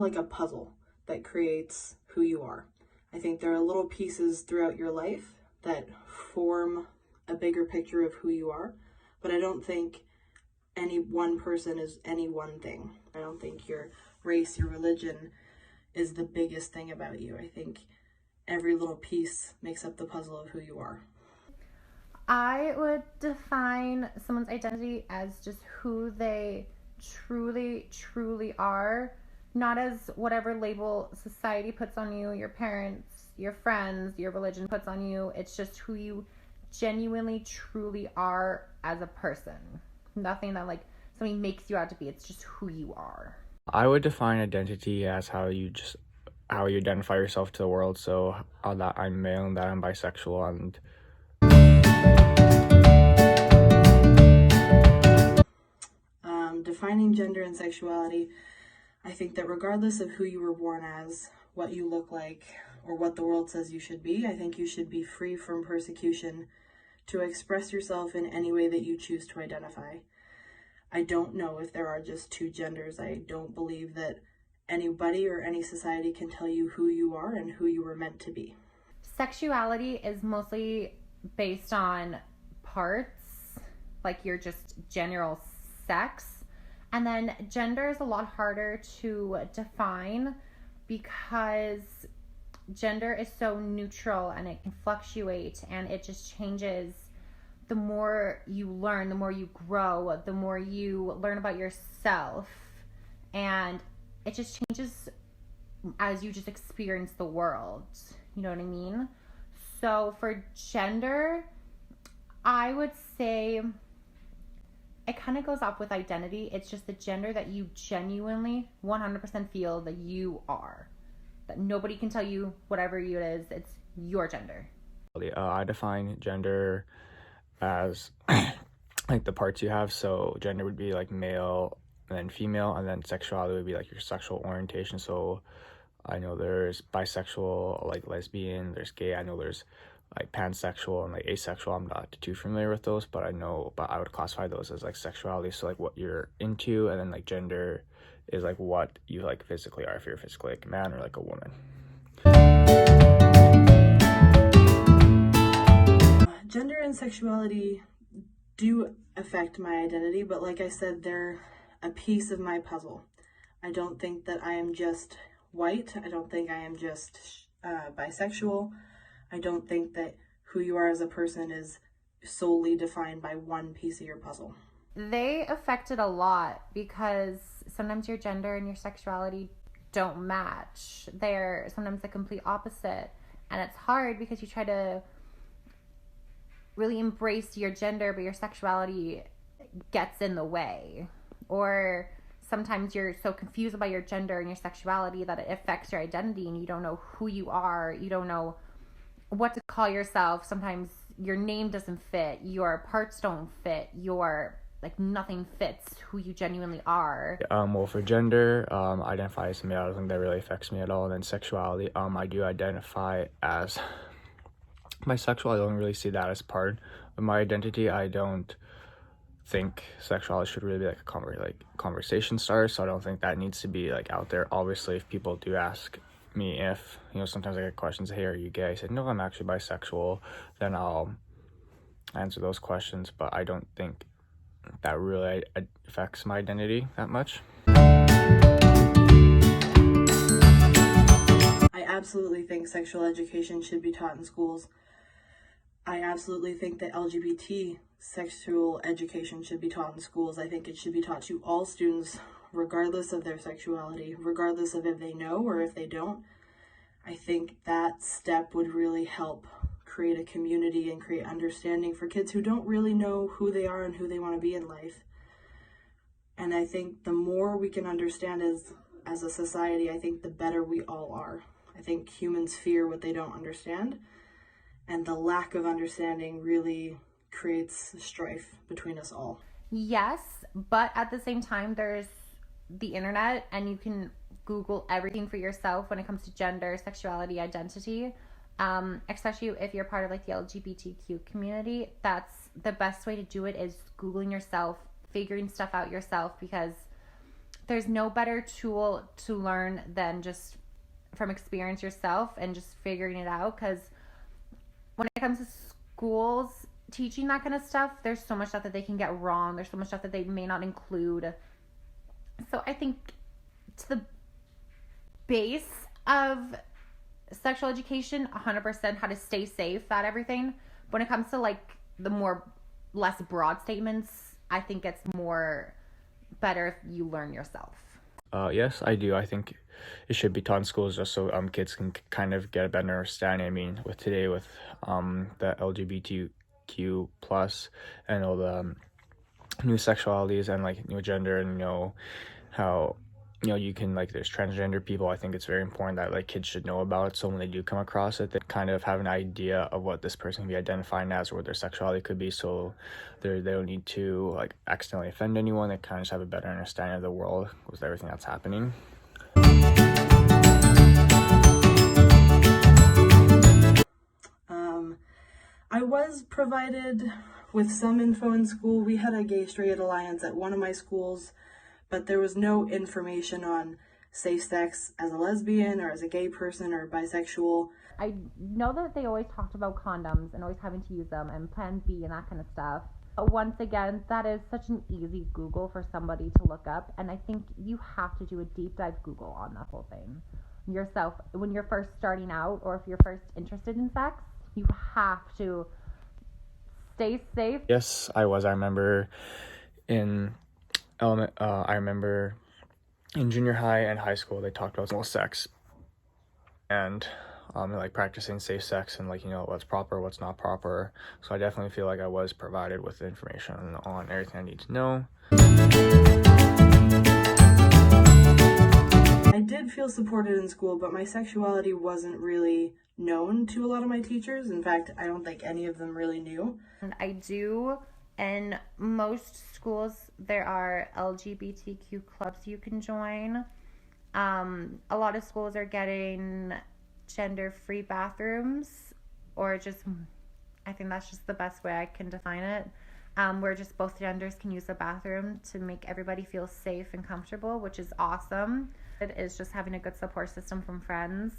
like a puzzle that creates who you are. I think there are little pieces throughout your life that form a bigger picture of who you are, but I don't think any one person is any one thing. I don't think your race, your religion is the biggest thing about you. I think every little piece makes up the puzzle of who you are. I would define someone's identity as just who they truly are, not as whatever label society puts on you, your parents, your friends, your religion puts on you. It's just who you genuinely, truly are as a person. Nothing that like something makes you out to be. It's just who you are. I would define identity as how you identify yourself to the world. So that I'm male and that I'm bisexual, and defining gender and sexuality, I think that regardless of who you were born as, what you look like, or what the world says you should be, I think you should be free from persecution to express yourself in any way that you choose to identify. I don't know if there are just two genders. I don't believe that anybody or any society can tell you who you are and who you were meant to be. Sexuality is mostly based on parts, like your just general sex. And then gender is a lot harder to define because gender is so neutral and it can fluctuate and it just changes. The more you learn, the more you grow, the more you learn about yourself, and it just changes as you just experience the world. You know what I mean? So for gender, I would say it kind of goes off with identity. It's just the gender that you genuinely 100% feel that you are. That nobody can tell you whatever it is. It's your gender. I define gender as like the parts you have. So gender would be like male and then female, and then sexuality would be like your sexual orientation. So I know there's bisexual, like lesbian, there's gay, I know there's like pansexual and like asexual. I'm not too familiar with those, but I would classify those as like sexuality. So like what you're into, and then like gender is like what you like physically are, if you're physically like a man or like a woman. Gender and sexuality do affect my identity, but like I said, they're a piece of my puzzle. I don't think that I am just white. I don't think I am just bisexual. I don't think that who you are as a person is solely defined by one piece of your puzzle. They affect it a lot because sometimes your gender and your sexuality don't match. They're sometimes the complete opposite. And it's hard because you try to really embrace your gender, but your sexuality gets in the way. Or sometimes you're so confused about your gender and your sexuality that it affects your identity and you don't know who you are. You don't know what to call yourself. Sometimes your name doesn't fit, your parts don't fit, your like nothing fits who you genuinely are. Well, for gender, I identify as male. I don't think that really affects me at all. And then sexuality, I do identify as bisexual. I don't really see that as part of my identity. I don't think sexuality should really be like a conversation starter, so I don't think that needs to be like out there. Obviously, if people do ask me if, sometimes I get questions, hey, are you gay? I said, no, I'm actually bisexual. Then I'll answer those questions, but I don't think that really affects my identity that much. I absolutely think sexual education should be taught in schools. I absolutely think that LGBT sexual education should be taught in schools. I think it should be taught to all students, regardless of their sexuality, regardless of if they know or if they don't. I think that step would really help create a community and create understanding for kids who don't really know who they are and who they want to be in life. And I think the more we can understand as a society, I think the better we all are. I think humans fear what they don't understand, and the lack of understanding really creates strife between us all. Yes, but at the same time, there's the internet, and you can Google everything for yourself when it comes to gender, sexuality, identity. Especially if you're part of like the LGBTQ community, that's the best way to do it, is Googling yourself, figuring stuff out yourself, because there's no better tool to learn than just from experience yourself and just figuring it out. Because when it comes to schools teaching that kind of stuff, there's so much stuff that they can get wrong. There's so much stuff that they may not include. So I think to the base of sexual education, 100% how to stay safe, that everything. When it comes to like the less broad statements, I think it's more better if you learn yourself. Yes, I do. I think it should be taught in schools just so kids can kind of get a better understanding. I mean, with today with the LGBTQ plus and all the new sexualities and like new gender, and how you can, like, there's transgender people. I think it's very important that like kids should know about it, so when they do come across it, they kind of have an idea of what this person can be identifying as or what their sexuality could be, so they don't need to like accidentally offend anyone. They kind of just have a better understanding of the world with everything that's happening. I was provided with some info in school. We had a gay straight alliance at one of my schools, but there was no information on safe sex as a lesbian or as a gay person or bisexual. I know that they always talked about condoms and always having to use them and Plan B and that kind of stuff. But once again, that is such an easy Google for somebody to look up, and I think you have to do a deep dive Google on that whole thing yourself when you're first starting out, or if you're first interested in sex. You have to stay safe. Yes, I was. I remember in in junior high and high school they talked about sex and like practicing safe sex and like what's proper, what's not proper. So I definitely feel like I was provided with information on everything I need to know. I did feel supported in school, but my sexuality wasn't really known to a lot of my teachers. In fact, I don't think any of them really knew. And I do. In most schools, there are LGBTQ clubs you can join. A lot of schools are getting gender-free bathrooms, or just, I think that's just the best way I can define it, where just both genders can use the bathroom to make everybody feel safe and comfortable, which is awesome. It is just having a good support system from friends.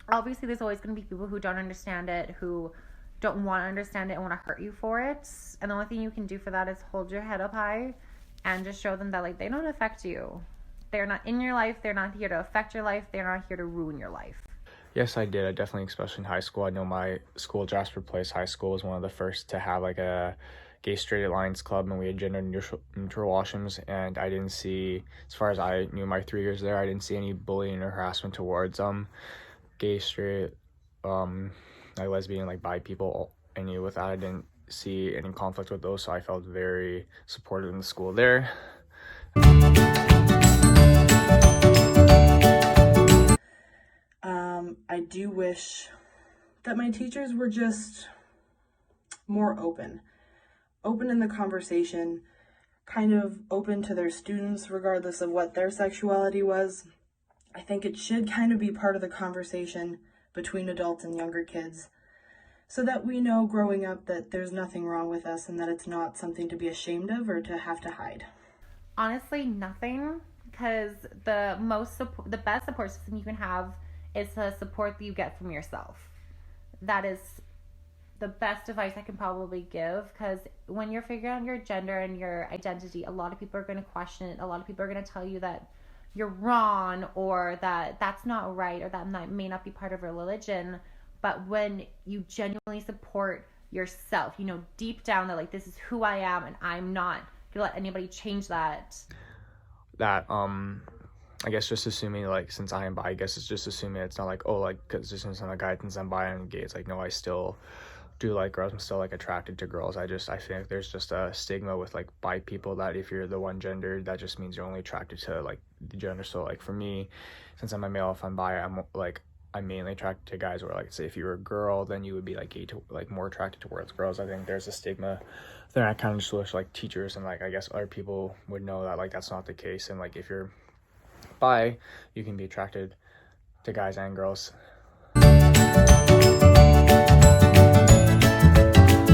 Obviously, there's always going to be people who don't understand it, who don't want to understand it and want to hurt you for it. And the only thing you can do for that is hold your head up high and just show them that like they don't affect you. They're not in your life. They're not here to affect your life. They're not here to ruin your life. Yes, I did. I definitely, especially in high school. I know my school, Jasper Place High School, was one of the first to have like a gay straight alliance club, and we had gender neutral washrooms, and I didn't see, as far as I knew my 3 years there, I didn't see any bullying or harassment towards gay, straight, like lesbian, like bi people, any with that. I didn't see any conflict with those, so I felt very supported in the school there. I do wish that my teachers were just more open in the conversation, kind of open to their students regardless of what their sexuality was. I think it should kind of be part of the conversation between adults and younger kids, so that we know growing up that there's nothing wrong with us and that it's not something to be ashamed of or to have to hide. Honestly, nothing, because the best support system you can have is the support that you get from yourself. That is the best advice I can probably give, because when you're figuring out your gender and your identity, a lot of people are going to question it. A lot of people are going to tell you that you're wrong, or that that's not right, or that may not be part of a religion. But when you genuinely support yourself, deep down that like, this is who I am and I'm not going to let anybody change that. I guess just assuming, like, since I am bi, I guess it's just assuming it's not like, oh, like, because just since I'm a guy, since I'm bi and gay, it's like, no, I still do like girls. I'm still like attracted to girls. I think there's just a stigma with like bi people that if you're the one gender, that just means you're only attracted to like the gender. So like for me, since I'm a male, if I'm bi, I'm mainly attracted to guys. Or like, say if you were a girl, then you would be like gay to like more attracted towards girls. I think there's a stigma there. I kind of just wish like teachers and like I guess other people would know that like that's not the case, and like if you're bi, you can be attracted to guys and girls.